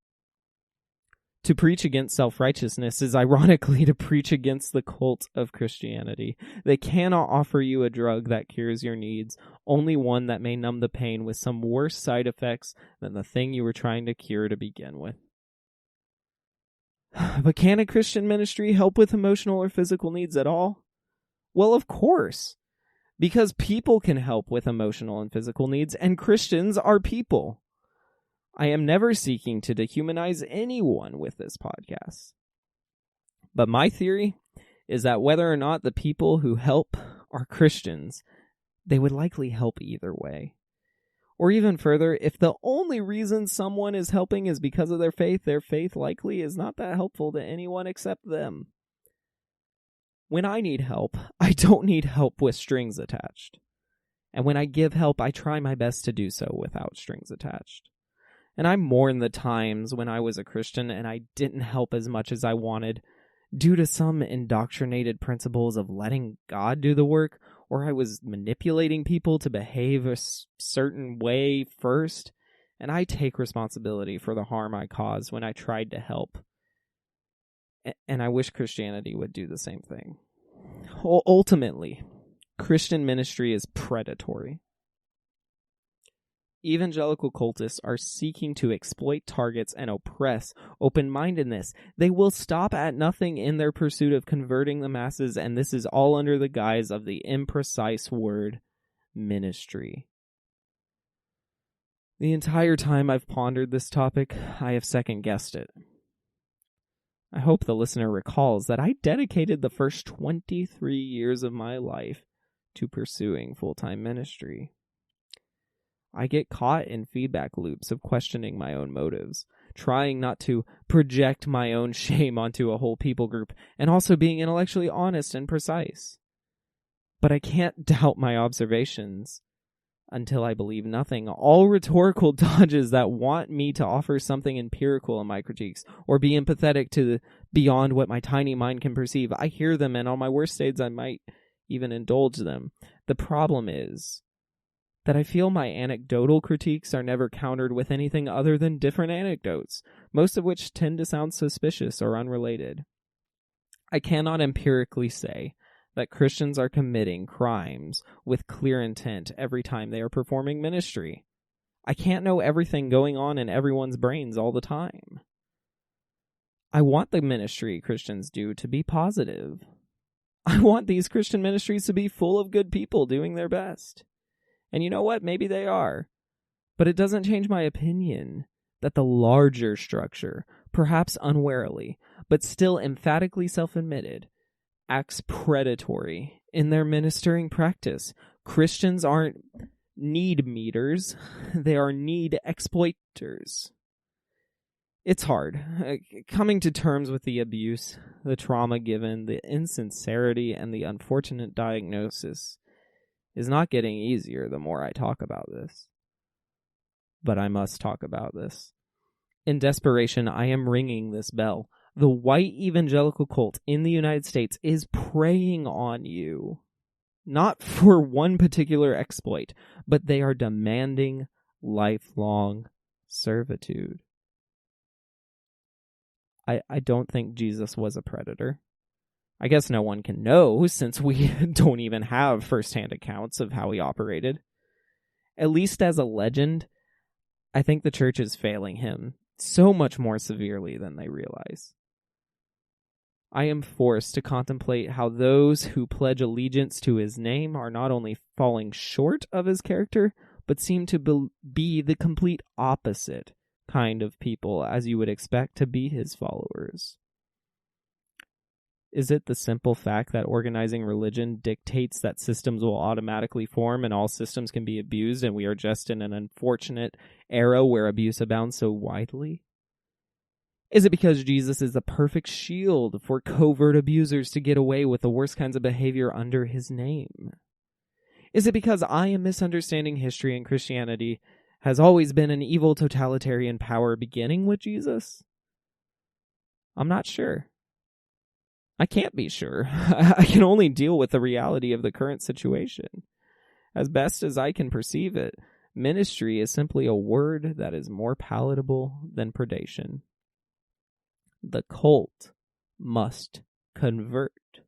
To preach against self-righteousness is ironically to preach against the cult of Christianity. They cannot offer you a drug that cures your needs, only one that may numb the pain with some worse side effects than the thing you were trying to cure to begin with. But can a Christian ministry help with emotional or physical needs at all? Well, of course, because people can help with emotional and physical needs, and Christians are people. I am never seeking to dehumanize anyone with this podcast. But my theory is that whether or not the people who help are Christians, they would likely help either way. Or even further, if the only reason someone is helping is because of their faith likely is not that helpful to anyone except them. When I need help, I don't need help with strings attached. And when I give help, I try my best to do so without strings attached. And I mourn the times when I was a Christian and I didn't help as much as I wanted due to some indoctrinated principles of letting God do the work, or I was manipulating people to behave a certain way first and I take responsibility for the harm I caused when I tried to help. And I wish Christianity would do the same thing. Ultimately, Christian ministry is predatory. Evangelical cultists are seeking to exploit targets and oppress open-mindedness. They will stop at nothing in their pursuit of converting the masses, and this is all under the guise of the imprecise word ministry. The entire time I've pondered this topic, I have second-guessed it. I hope the listener recalls that I dedicated the first 23 years of my life to pursuing full-time ministry. I get caught in feedback loops of questioning my own motives, trying not to project my own shame onto a whole people group, and also being intellectually honest and precise. But I can't doubt my observations until I believe nothing. All rhetorical dodges that want me to offer something empirical in my critiques, or be empathetic to beyond what my tiny mind can perceive, I hear them, and on my worst days I might even indulge them. The problem is that I feel my anecdotal critiques are never countered with anything other than different anecdotes, most of which tend to sound suspicious or unrelated. I cannot empirically say that Christians are committing crimes with clear intent every time they are performing ministry. I can't know everything going on in everyone's brains all the time. I want the ministry Christians do to be positive. I want these Christian ministries to be full of good people doing their best. And you know what? Maybe they are. But it doesn't change my opinion that the larger structure, perhaps unwarily, but still emphatically self-admitted, acts predatory in their ministering practice. Christians aren't need meters, they are need exploiters. It's hard. Coming to terms with the abuse, the trauma given, the insincerity, and the unfortunate diagnosis is not getting easier the more I talk about this. But I must talk about this. In desperation, I am ringing this bell. The white evangelical cult in the United States is preying on you. Not for one particular exploit, but they are demanding lifelong servitude. I don't think Jesus was a predator. I guess no one can know, since we don't even have first-hand accounts of how he operated. At least as a legend, I think the church is failing him so much more severely than they realize. I am forced to contemplate how those who pledge allegiance to his name are not only falling short of his character, but seem to be the complete opposite kind of people as you would expect to be his followers. Is it the simple fact that organizing religion dictates that systems will automatically form and all systems can be abused, and we are just in an unfortunate era where abuse abounds so widely? Is it because Jesus is the perfect shield for covert abusers to get away with the worst kinds of behavior under his name? Is it because I am misunderstanding history and Christianity has always been an evil totalitarian power beginning with Jesus? I'm not sure. I can't be sure. I can only deal with the reality of the current situation. As best as I can perceive it, ministry is simply a word that is more palatable than predation. The cult must convert.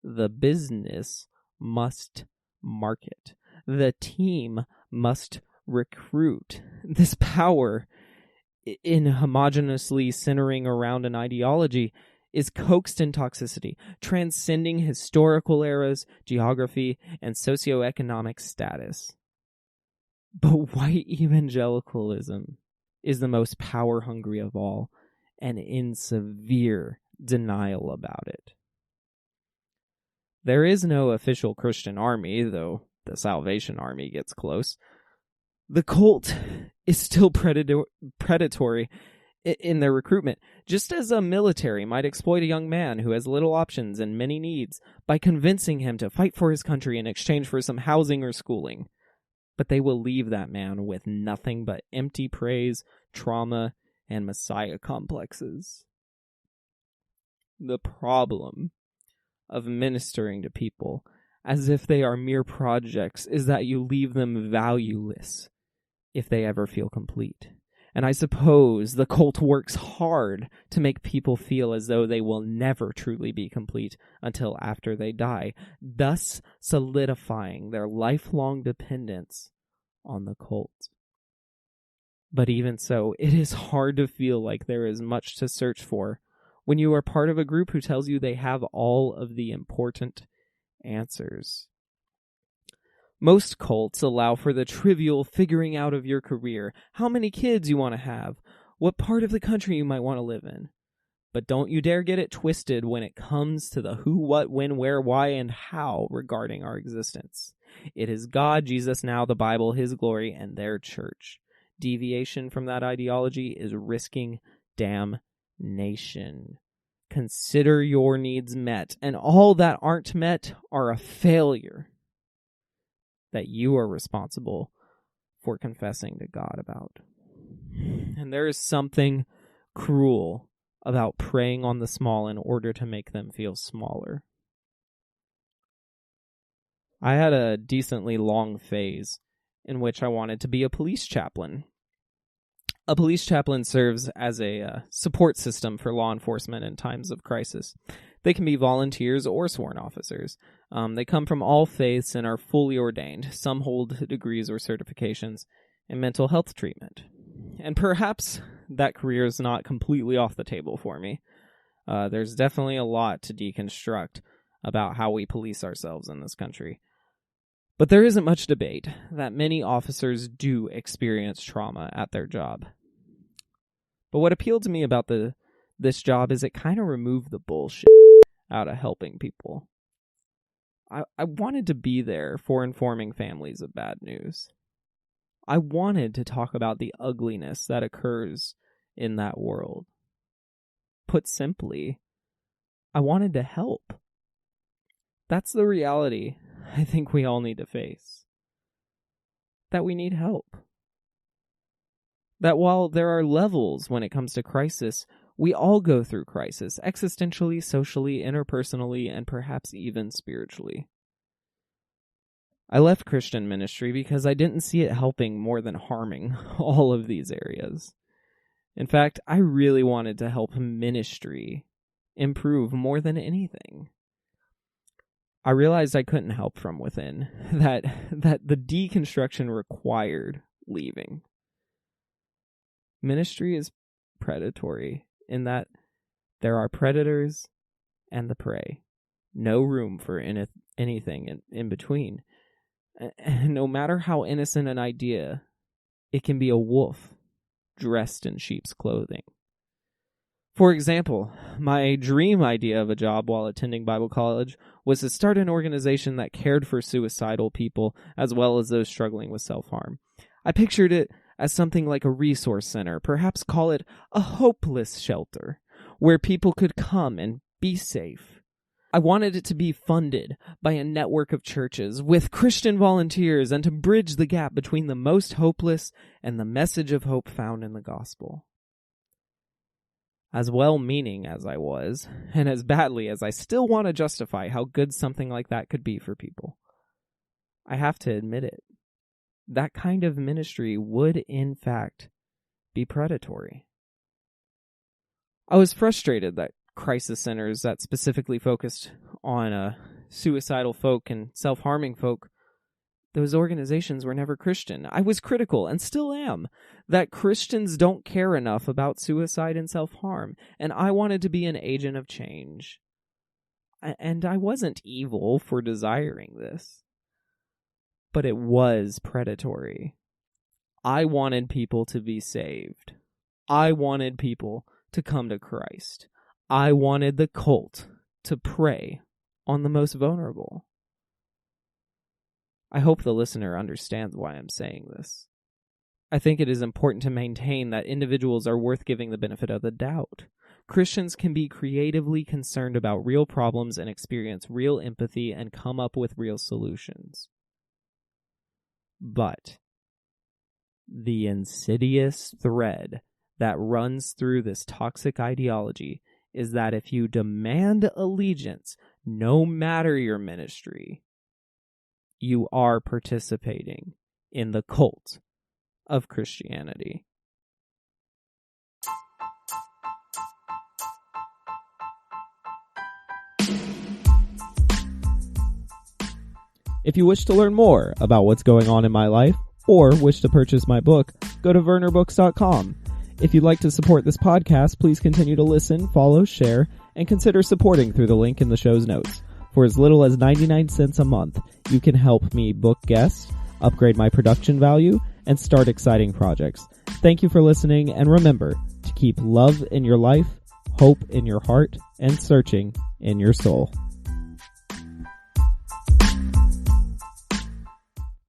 The business must market. The team must recruit. This power, inhomogeneously centering around an ideology, is coaxed in toxicity, transcending historical eras, geography, and socioeconomic status. But white evangelicalism is the most power-hungry of all, and in severe denial about it. There is no official Christian army, though the Salvation Army gets close. The cult is still predatory in their recruitment, just as a military might exploit a young man who has little options and many needs by convincing him to fight for his country in exchange for some housing or schooling. But they will leave that man with nothing but empty praise, trauma, and messiah complexes. The problem of ministering to people as if they are mere projects is that you leave them valueless if they ever feel complete. And I suppose the cult works hard to make people feel as though they will never truly be complete until after they die, thus solidifying their lifelong dependence on the cult. But even so, it is hard to feel like there is much to search for when you are part of a group who tells you they have all of the important answers. Most cults allow for the trivial figuring out of your career, how many kids you want to have, what part of the country you might want to live in. But don't you dare get it twisted when it comes to the who, what, when, where, why, and how regarding our existence. It is God, Jesus now, the Bible, His glory, and their church. Deviation from that ideology is risking damnation. Consider your needs met, and all that aren't met are a failure that you are responsible for confessing to God about. And there is something cruel about preying on the small in order to make them feel smaller. I had a decently long phase in which I wanted to be a police chaplain. A police chaplain serves as a support system for law enforcement in times of crisis. They can be volunteers or sworn officers. They come from all faiths and are fully ordained. Some hold degrees or certifications in mental health treatment. And perhaps that career is not completely off the table for me. There's definitely a lot to deconstruct about how we police ourselves in this country. But there isn't much debate that many officers do experience trauma at their job. But what appealed to me about this job is it kind of removed the bullshit out of helping people. I wanted to be there for informing families of bad news. I wanted to talk about the ugliness that occurs in that world. Put simply, I wanted to help. That's the reality I think we all need to face. That we need help. That while there are levels when it comes to crisis, we all go through crisis, existentially, socially, interpersonally, and perhaps even spiritually. I left Christian ministry because I didn't see it helping more than harming all of these areas. In fact, I really wanted to help ministry improve more than anything. I realized I couldn't help from within, that the deconstruction required leaving. Ministry is predatory in that there are predators and the prey. No room for anything in between. And no matter how innocent an idea, it can be a wolf dressed in sheep's clothing. For example, my dream idea of a job while attending Bible college was to start an organization that cared for suicidal people as well as those struggling with self-harm. I pictured it as something like a resource center, perhaps call it a hopeless shelter, where people could come and be safe. I wanted it to be funded by a network of churches with Christian volunteers and to bridge the gap between the most hopeless and the message of hope found in the gospel. As well-meaning as I was, and as badly as I still want to justify how good something like that could be for people, I have to admit it. That kind of ministry would, in fact, be predatory. I was frustrated that crisis centers that specifically focused on suicidal folk and self-harming folk, those organizations were never Christian. I was critical, and still am, that Christians don't care enough about suicide and self-harm, and I wanted to be an agent of change. And I wasn't evil for desiring this. But it was predatory. I wanted people to be saved. I wanted people to come to Christ. I wanted the cult to prey on the most vulnerable. I hope the listener understands why I'm saying this. I think it is important to maintain that individuals are worth giving the benefit of the doubt. Christians can be creatively concerned about real problems and experience real empathy and come up with real solutions. But the insidious thread that runs through this toxic ideology is that if you demand allegiance, no matter your ministry, you are participating in the cult of Christianity. If you wish to learn more about what's going on in my life, or wish to purchase my book, go to vernerbooks.com. If you'd like to support this podcast, please continue to listen, follow, share, and consider supporting through the link in the show's notes. For as little as 99 cents a month, you can help me book guests, upgrade my production value, and start exciting projects. Thank you for listening, and remember to keep love in your life, hope in your heart, and searching in your soul.